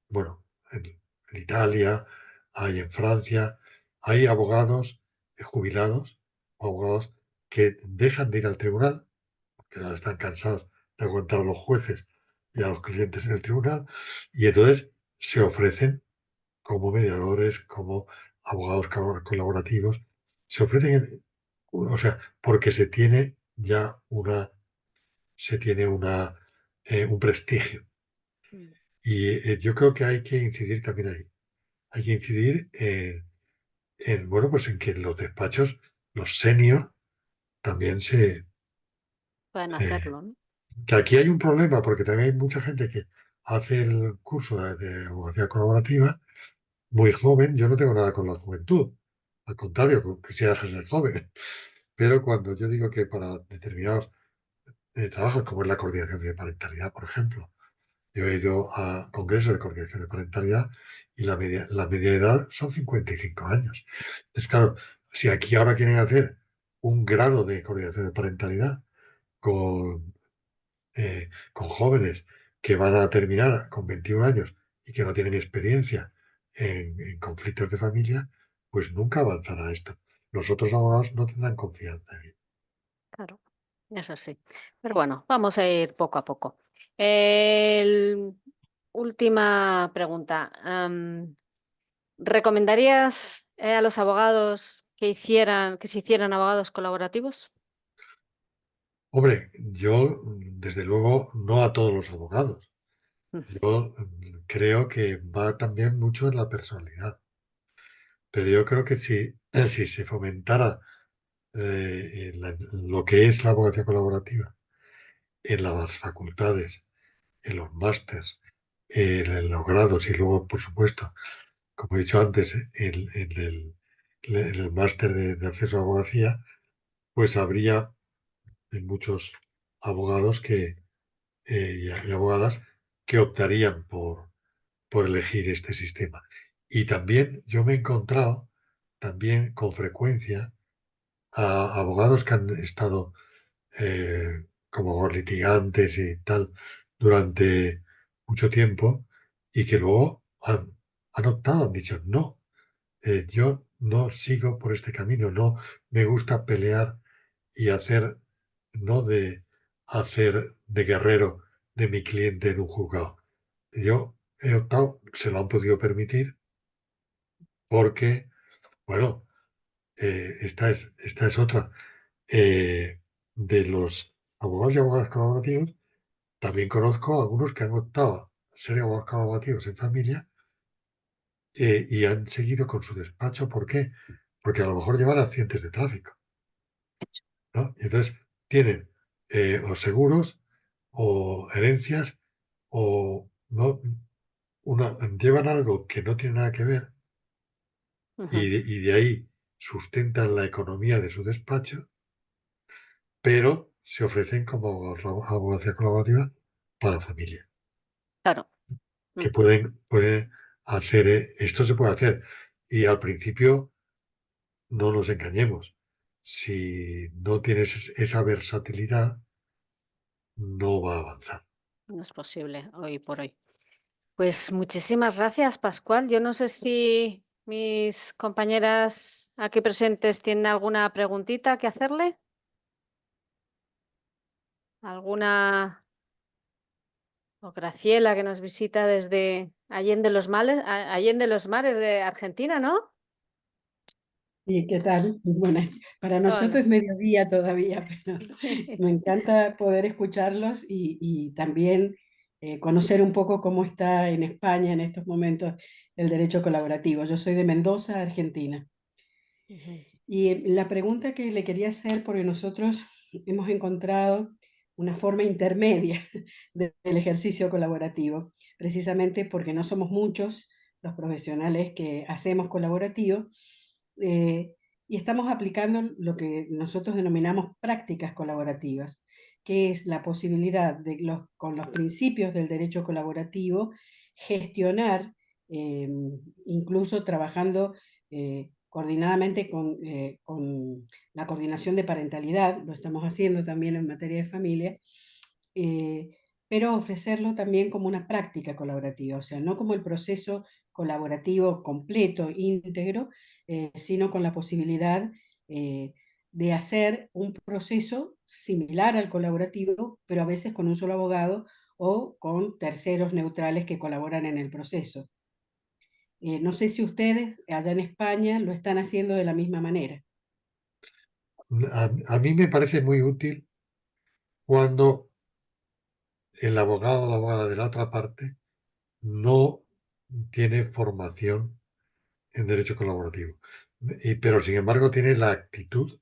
bueno, en Italia, hay en Francia, hay abogados jubilados, o abogados que dejan de ir al tribunal, que ya están cansados de aguantar a los jueces y a los clientes en el tribunal, y entonces se ofrecen como mediadores, como abogados colaborativos, se ofrecen, o sea, porque se tiene un prestigio. Mm. Y yo creo que hay que incidir también ahí. Hay que incidir bueno, pues en que los despachos, los senior, también Pueden eh, hacerlo, ¿no? que aquí hay un problema, porque también hay mucha gente que hace el curso de abogacía colaborativa muy joven. Yo no tengo nada con la juventud. Al contrario, quisiera ser joven. Pero cuando yo digo que para determinados trabajos, como es la coordinación de parentalidad, por ejemplo, yo he ido a congresos de coordinación de parentalidad y la media de edad son 55 años. Entonces, claro, si aquí ahora quieren hacer un grado de coordinación de parentalidad con, con jóvenes que van a terminar con 21 años y que no tienen experiencia en conflictos de familia, pues nunca avanzará esto. Los otros abogados no tendrán confianza en ello. Claro, eso sí. Pero bueno, vamos a ir poco a poco. El- Última pregunta. ¿Recomendarías a los abogados que se hicieran abogados colaborativos? Hombre, yo, desde luego, no a todos los abogados. Yo creo que va también mucho en la personalidad. Pero yo creo que si se fomentara lo que es la abogacía colaborativa en las facultades, en los másters, en los grados y luego, por supuesto, como he dicho antes, en el máster de acceso a abogacía, pues habría muchos abogados y abogadas que optarían por elegir este sistema. Y también yo me he encontrado también con frecuencia a abogados que han estado como litigantes y tal durante mucho tiempo y que luego han optado, han dicho, no, yo no sigo por este camino, no me gusta pelear y no de hacer de guerrero de mi cliente en un juzgado. Yo he optado, se lo han podido permitir porque, bueno, esta es otra. De los abogados y abogadas colaborativos, también conozco algunos que han optado a ser abogados colaborativos en familia y han seguido con su despacho. ¿Por qué? Porque a lo mejor llevan accidentes de tráfico, ¿no? Y entonces tienen o seguros o herencias o no, llevan algo que no tiene nada que ver Ujú. y de ahí sustentan la economía de su despacho, pero se ofrecen como abogacía colaborativa para familia, Claro. que Mm. pueden hacer, esto se puede hacer. Y al principio, no nos engañemos, si no tienes esa versatilidad, no va a avanzar. No es posible hoy por hoy. Pues muchísimas gracias, Pascual. Yo no sé si mis compañeras aquí presentes tienen alguna preguntita que hacerle. ¿Alguna? O Graciela que nos visita desde Allende los Mares de Argentina, ¿no? ¿Y qué tal? Bueno, para nosotros Hola. es mediodía todavía, pero me encanta poder escucharlos y también conocer un poco cómo está en España en estos momentos el derecho colaborativo. Yo soy de Mendoza, Argentina. Ujú. Y la pregunta que le quería hacer, porque nosotros hemos encontrado una forma intermedia del ejercicio colaborativo, precisamente porque no somos muchos los profesionales que hacemos colaborativo, eh, y estamos aplicando lo que nosotros denominamos prácticas colaborativas, que es la posibilidad de, con los principios del derecho colaborativo, gestionar, incluso trabajando coordinadamente con la coordinación de parentalidad, lo estamos haciendo también en materia de familia, eh, pero ofrecerlo también como una práctica colaborativa, o sea, no como el proceso colaborativo completo, íntegro, sino con la posibilidad de hacer un proceso similar al colaborativo, pero a veces con un solo abogado o con terceros neutrales que colaboran en el proceso. No sé si ustedes allá en España lo están haciendo de la misma manera. A mí me parece muy útil cuando el abogado o la abogada de la otra parte no tiene formación en derecho colaborativo, pero sin embargo tiene la actitud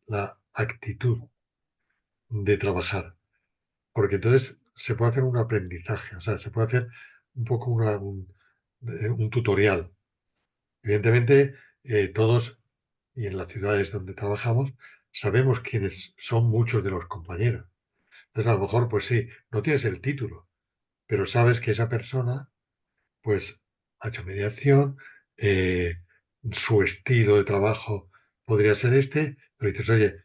de trabajar, porque entonces se puede hacer un aprendizaje, o sea, se puede hacer un poco un tutorial. Evidentemente, todos y en las ciudades donde trabajamos sabemos quiénes son muchos de los compañeros. Entonces, a lo mejor, pues sí, no tienes el título, pero sabes que esa persona, pues, ha hecho mediación, eh, su estilo de trabajo podría ser este, pero dices, oye,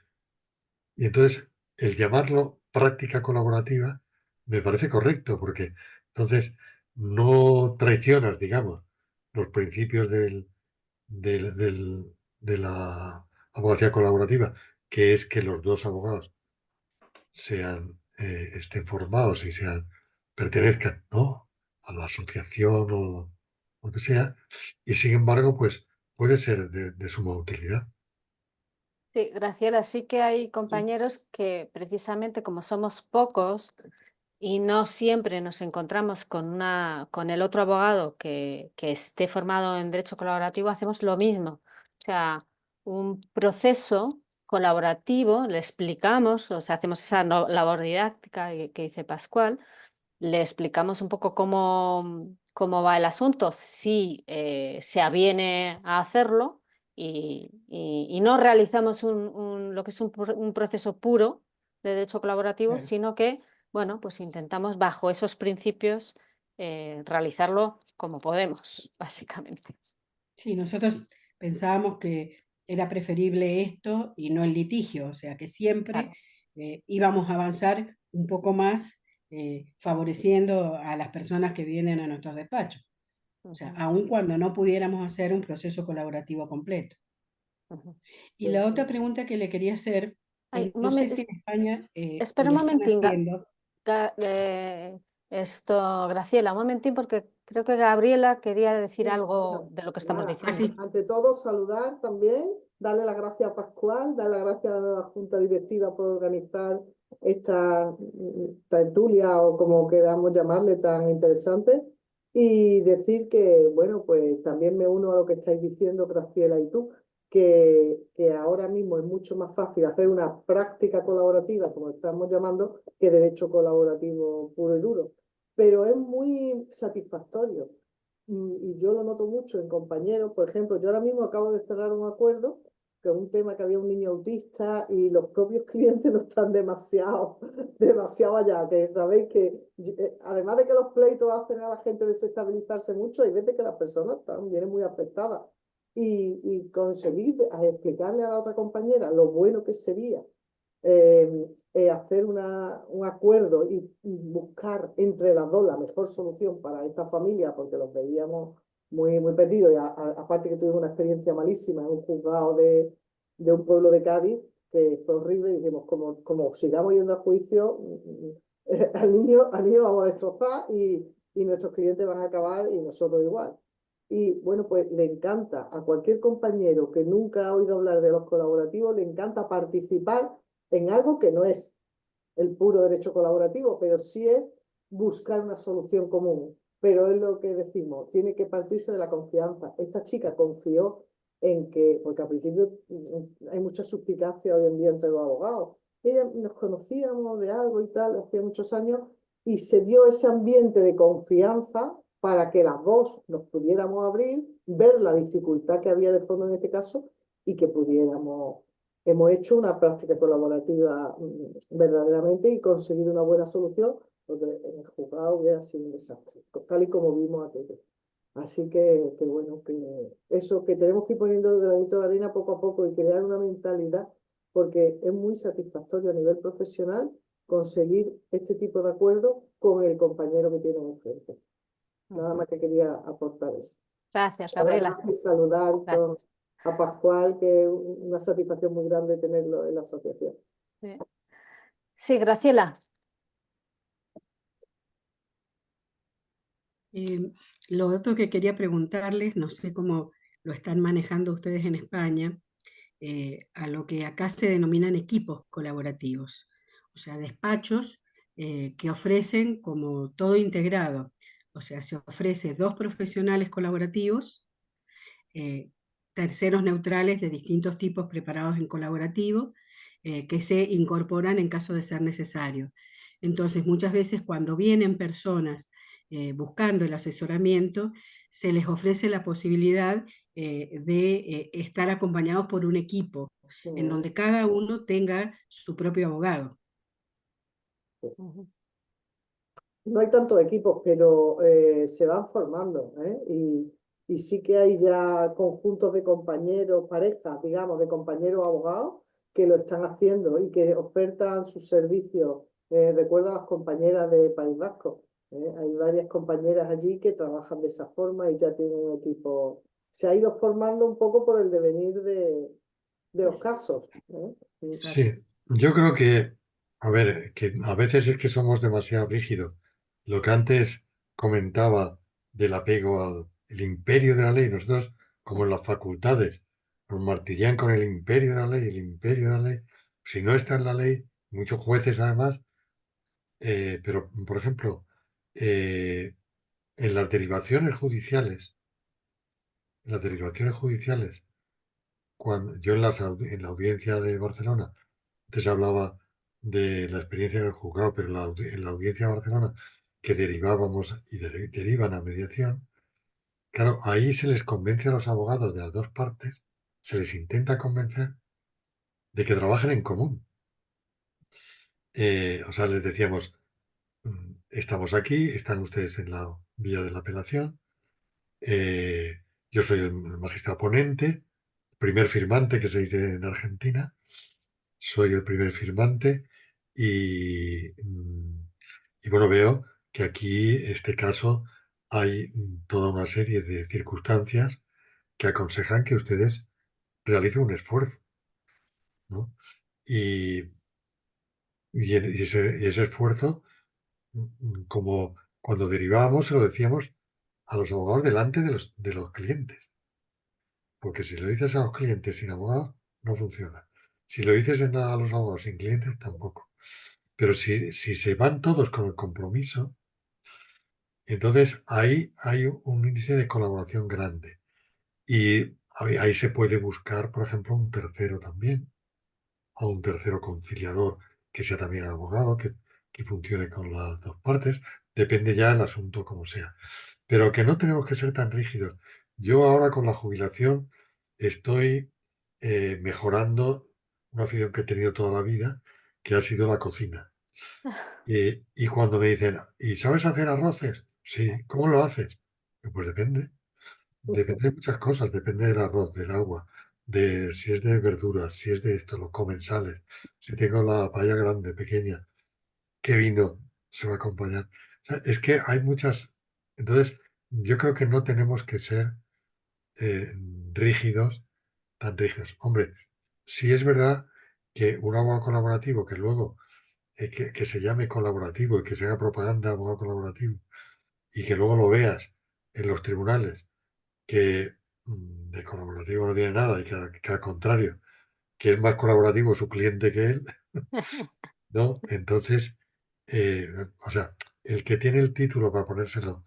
y entonces el llamarlo práctica colaborativa me parece correcto, porque entonces no traicionas, digamos, los principios de la abogacía colaborativa, que es que los dos abogados estén formados y pertenezcan, ¿no?, a la asociación o lo que sea, y sin embargo, pues puede ser de suma utilidad. Sí, Graciela, sí que hay compañeros que precisamente como somos pocos y no siempre nos encontramos con el otro abogado que esté formado en derecho colaborativo, hacemos lo mismo. O sea, un proceso colaborativo, le explicamos, o sea, hacemos esa labor didáctica que dice Pascual, le explicamos un poco cómo va el asunto, si se aviene a hacerlo y no realizamos lo que es un proceso puro de derecho colaborativo, Claro. sino que, bueno, pues intentamos bajo esos principios realizarlo como podemos, básicamente. Sí, nosotros pensábamos que era preferible esto y no el litigio, o sea que siempre Claro. íbamos a avanzar un poco más favoreciendo a las personas que vienen a nuestros despachos, o sea, Ujú, aun cuando no pudiéramos hacer un proceso colaborativo completo. ujú. Y la otra pregunta que le quería hacer Ay, es, no sé si en España espera lo un están momentín, haciendo. Ga- eh, Graciela, un momentín, porque creo que Gabriela quería decir Sí, algo bueno, de lo que estamos nada, diciendo. Así, ante todo saludar también, darle las gracias a Pascual, darle las gracias a la Junta Directiva por organizar esta tertulia o como queramos llamarle tan interesante y decir que, bueno, pues también me uno a lo que estáis diciendo, Graciela y tú, que ahora mismo es mucho más fácil hacer una práctica colaborativa, como estamos llamando, que derecho colaborativo puro y duro. Pero es muy satisfactorio y yo lo noto mucho en compañeros. Por ejemplo, yo ahora mismo acabo de cerrar un acuerdo que es un tema que había un niño autista y los propios clientes no están demasiado allá, que sabéis que además de que los pleitos hacen a la gente desestabilizarse mucho, hay veces que las personas vienen muy afectadas y conseguir explicarle a la otra compañera lo bueno que sería hacer un acuerdo y buscar entre las dos la mejor solución para esta familia, porque los veíamos muy perdidos. Y aparte que tuvimos una experiencia malísima en un juzgado de un pueblo de Cádiz, que fue horrible, y dijimos, como sigamos yendo a juicio, al niño vamos a destrozar y nuestros clientes van a acabar y nosotros igual. Y bueno, pues le encanta a cualquier compañero que nunca ha oído hablar de los colaborativos, le encanta participar en algo que no es el puro derecho colaborativo, pero sí es buscar una solución común. Pero es lo que decimos, tiene que partirse de la confianza. Esta chica confió en que, porque al principio hay mucha suspicacia hoy en día entre los abogados. Ella nos conocíamos de algo y tal, hacía muchos años, y se dio ese ambiente de confianza para que las dos nos pudiéramos abrir, ver la dificultad que había de fondo en este caso y que pudiéramos hemos hecho una práctica colaborativa verdaderamente y conseguido una buena solución, porque en el juzgado hubiera sido un desastre, tal y como vimos aquello. Así que bueno, que eso, que tenemos que ir poniendo el granito de arena poco a poco y crear una mentalidad, porque es muy satisfactorio a nivel profesional conseguir este tipo de acuerdos con el compañero que tiene enfrente. Nada Ujú. más que quería aportar eso. Gracias, Dar las Gabriela. gracias y saludar Gracias. a Pascual, que es una satisfacción muy grande tenerlo en la asociación. Sí, Sí, Graciela. eh, lo otro que quería preguntarles, no sé cómo lo están manejando ustedes en España, a lo que acá se denominan equipos colaborativos, o sea, despachos que ofrecen como todo integrado, o sea, se ofrece dos profesionales colaborativos, eh, terceros neutrales de distintos tipos preparados en colaborativo, que se incorporan en caso de ser necesario. Entonces, muchas veces cuando vienen personas buscando el asesoramiento, se les ofrece la posibilidad de estar acompañados por un equipo en Mm, donde cada uno tenga su propio abogado. sí. Ujú. No hay tantos equipos, pero se van formando, ¿eh? Y sí que hay ya conjuntos de compañeros, parejas, digamos, de compañeros abogados que lo están haciendo y que ofertan sus servicios. Recuerdo a las compañeras de País Vasco. Hay varias compañeras allí que trabajan de esa forma y ya tienen un equipo. Se ha ido formando un poco por el devenir de los casos, ¿eh? Exacto. Sí, yo creo que, a ver, que a veces es que somos demasiado rígidos. Lo que antes comentaba del apego al el imperio de la ley, nosotros, como en las facultades, nos martillan con el imperio de la ley, el imperio de la ley. Si no está en la ley, muchos jueces además, pero por ejemplo, en las derivaciones judiciales, en las derivaciones judiciales, cuando yo en la audiencia de Barcelona, antes hablaba de la experiencia en el juzgado, pero en la audiencia de Barcelona, que derivábamos y derivan a mediación, claro, ahí se les convence a los abogados de las dos partes, se les intenta convencer de que trabajen en común. O sea, les decíamos, estamos aquí, están ustedes en la vía de la apelación, yo soy el magistrado ponente, primer firmante que se dice en Argentina, soy el primer firmante y bueno, veo que aquí, este caso, hay toda una serie de circunstancias que aconsejan que ustedes realicen un esfuerzo, ¿no? Y, y ese esfuerzo, como cuando derivábamos, se lo decíamos a los abogados delante de los clientes. Porque si lo dices a los clientes sin abogados, no funciona. Si lo dices a los abogados sin clientes, tampoco. Pero si se van todos con el compromiso, entonces ahí hay un índice de colaboración grande. Y ahí se puede buscar, por ejemplo, un tercero también, o un tercero conciliador que sea también abogado, que funcione con las dos partes. Depende ya del asunto como sea. Pero que no tenemos que ser tan rígidos. Yo ahora con la jubilación estoy mejorando una afición que he tenido toda la vida, que ha sido la cocina. Y cuando me dicen, ¿y sabes hacer arroces? Sí, ¿cómo lo haces? Pues depende. Depende de muchas cosas. Depende del arroz, del agua, de si es de verduras, si es de esto, los comensales, si tengo la paella grande, pequeña, qué vino se va a acompañar. O sea, es que hay muchas. Entonces, yo creo que no tenemos que ser eh, rígidos, tan rígidos. Hombre, si es verdad que un abogado colaborativo que luego que se llame colaborativo y que se haga propaganda de abogado colaborativo y que luego lo veas en los tribunales que de colaborativo no tiene nada y que al contrario, que es más colaborativo su cliente que él, ¿no? Entonces, eh, o sea, el que tiene el título para ponérselo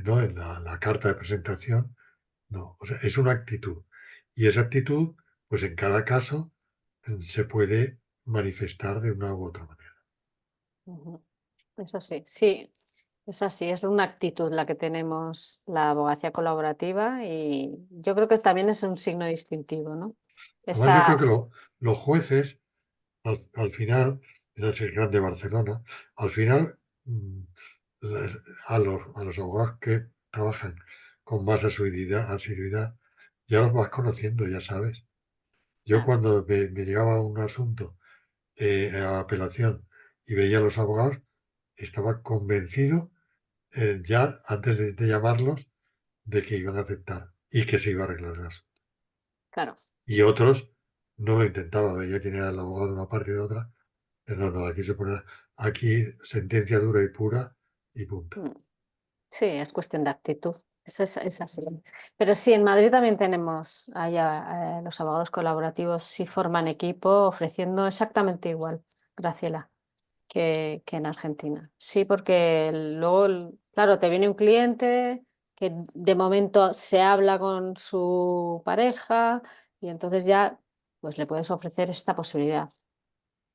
¿no? en la carta de presentación, no, o sea, es una actitud. Y esa actitud, pues en cada caso, se puede manifestar de una u otra manera. Ujú. Eso sí, sí, es así, es una actitud la que tenemos la abogacía colaborativa y yo creo que también es un signo distintivo, ¿no? Además, yo creo Esa, que los jueces, al final, es el Grande Barcelona, al final, las- a los abogados que trabajan con más asiduidad, ya los vas conociendo, ya sabes. Yo claro, cuando me llegaba un asunto a apelación y veía a los abogados, estaba convencido ya antes de llamarlos de que iban a aceptar y que se iba a arreglar el asunto. claro. Y otros no lo intentaban, veía quién era el abogado de una parte y de otra. Pero no, no, aquí se pone, aquí sentencia dura y pura y punto. Mm. Sí, es cuestión de actitud. Eso es así. Pero sí, en Madrid también tenemos allá los abogados colaborativos, sí forman equipo ofreciendo exactamente igual, Graciela, que en Argentina. Sí, porque luego, claro, te viene un cliente que de momento se habla con su pareja y entonces ya pues le puedes ofrecer esta posibilidad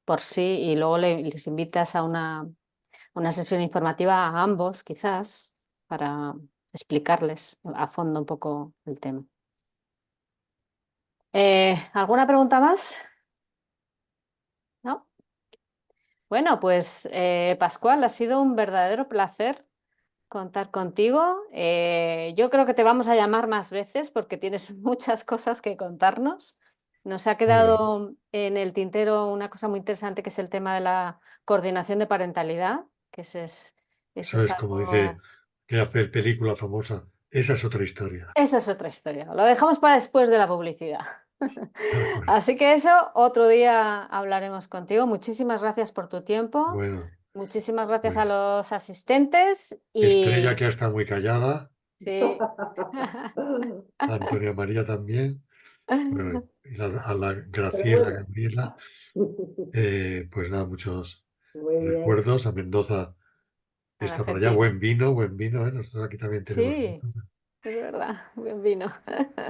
por sí y luego les invitas a una sesión informativa a ambos, quizás, para explicarles a fondo un poco el tema. ¿Alguna pregunta más? ¿No? Bueno, pues Pascual, ha sido un verdadero placer contar contigo. Yo creo que te vamos a llamar más veces porque tienes muchas cosas que contarnos. Nos ha Muy bien. quedado en el tintero una cosa muy interesante que es el tema de la coordinación de parentalidad, que ese Eso es es como dice algo. aquella película famosa. Esa es otra historia. Esa es otra historia. Lo dejamos para después de la publicidad. De acuerdo. Así que eso, otro día hablaremos contigo. Muchísimas gracias por tu tiempo. Bueno, Muchísimas gracias a pues los asistentes Estrella y que ha estado muy callada. Sí. a Antonia María también, bueno, y a la Pero Graciela, bueno. Gabriela, pues nada, muchos Muy bien. recuerdos. A Mendoza A está por allá, Argentina. buen vino, ¿eh? Nosotros aquí también tenemos Sí, vino. es verdad, buen vino.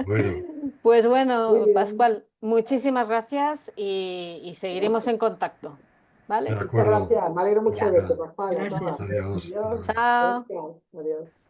Bueno, Pues Muy bueno, bien. Pascual, muchísimas gracias y seguiremos en contacto, de ¿vale? Muchas acuerdo. gracias. Me alegro mucho de verte, Venga, Pascual. A todas. Gracias. adiós. Hasta Adiós. luego. Chao. Gracias. Adiós.